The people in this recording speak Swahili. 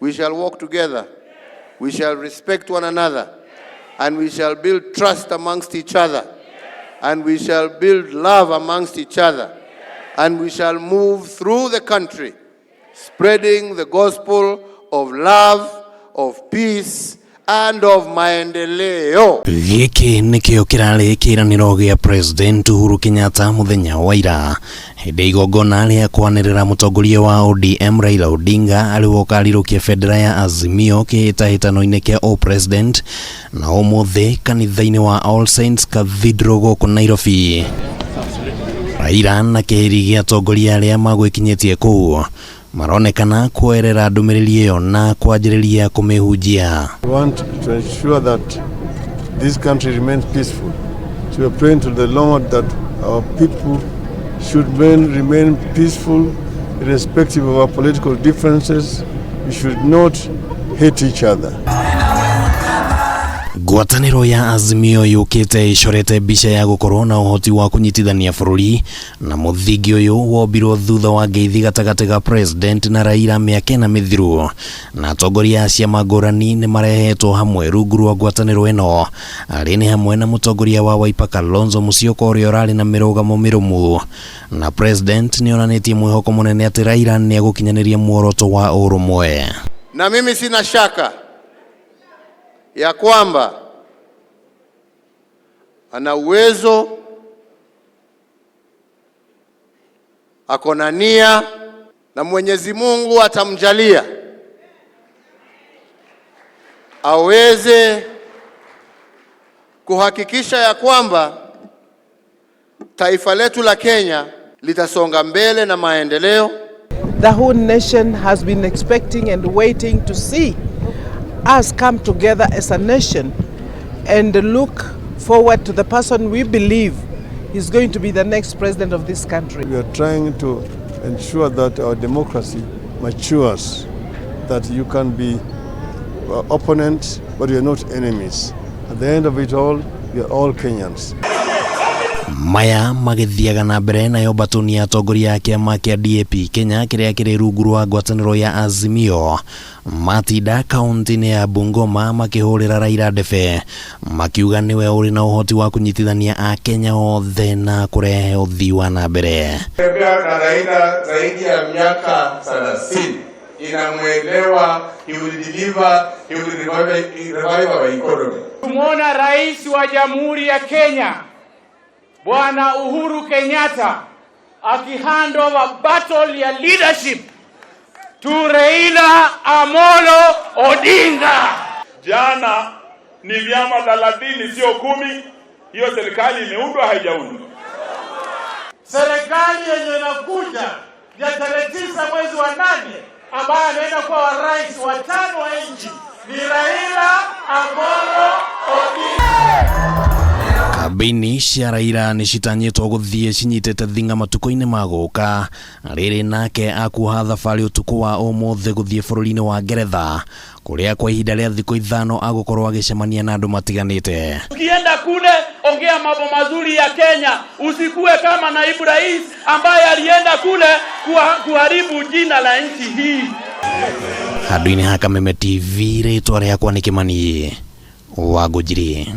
We shall walk together. We shall respect one another. And we shall build trust amongst each other. And we shall build love amongst each other. And we shall move through the country, spreading the gospel of love, of peace, and of maendeleo. Giki nikio kirari kiraniro gia President Uhuru Kenyatta muthenya wa ira. Hindi igongona ria kwanirira mutongoria wa ODM Raila Odinga ari ukarirukia bendera ya Azimio kihitahitano-ini kia President na umuthi kanitha-ini wa All Saints Cathedral guku Nairobi. Raila na kihiri gia atongoria aria magwikinyitie kuu maronekana kuerera ndumiriri iyo na kwanjiriria kumihunjia. We want to ensure that this country remains peaceful. So we are praying to the Lord that our people should remain peaceful irrespective of our political differences. We should not hate each other. Ngwatanĩro ya Azimio yukite icorete mbica ya gukorwo na uhoti wa kunyitithania bururi na muthingi uyu wombirwo thutha wa ngeithi gatagati ga President na Raila miaka na mithiru na atongoria cia magurani ni marehetwo hamwe rungu rwa ngwatanĩro ino ari ni hamwe na mutongoria wa Wiper Kalonzo Musyoka uria urari na mirugamo mirumu na President ni onanitie mwihoko munene ati Raila ni agukinyaniria muoroto wa urumwe. Na mimi sina shaka ya kwamba ana uwezo, akona nia na Mwenyezi Mungu atamjalia aweze kuhakikisha ya kwamba taifa letu la Kenya litasonga mbele na maendeleo. The whole nation has been expecting and waiting to see us come together as a nation and look forward to the person we believe is going to be the next president of this country. We are trying to ensure that our democracy matures, that you can be opponents but you are not enemies. At the end of it all, we are all Kenyans. Maya magithiaga na mbere nayo batoni ya atongoria ya kiama kia DAP Kenya kiria kiri rungu rwa ngwatanĩro ya Azimio matinda kaunti-ini ya Bungoma makihurira Raila ndebe makiuga niwe uri na uhoti wa kunyitithania Akenya othe na kurehe uthii wa na mbere. Tembea na Raila zaidi ya miaka 30 inamwelewa, he will deliver, he will revive our economy. Tumeona rais wa Jamhuri ya Kenya Bwana Uhuru Kenyatta akihand over battle ya leadership to Raila Amolo Odinga. Jana ni vyama 30 sio 10. Hiyo serikali imeundwa haijaundwa. Serikali yenye inakuja ya 9 mwezi wa 8 ambaye anaenda kuwa rais wa 5 wa nchi ni Raila Amolo Odinga. Kabini cia Raila ni citanyitwo guthie cinyitete thinga matuko-ini maguka riri nake akuha thabari utuku wa umuthi guthie bururi-ini wa Ngeretha kuria kwa ihinda ria thikũ 5 agukorwo agicemania na andu matiganite. Ukienda kule ongea mambo mazuri ya Kenya, usikue kama naibu rais ambaye alienda kule kuharibu jina la nchi hii. Handũ-inĩ ha Kameme TV ritwa riakwa ni Kimani wa Ngũnjiri.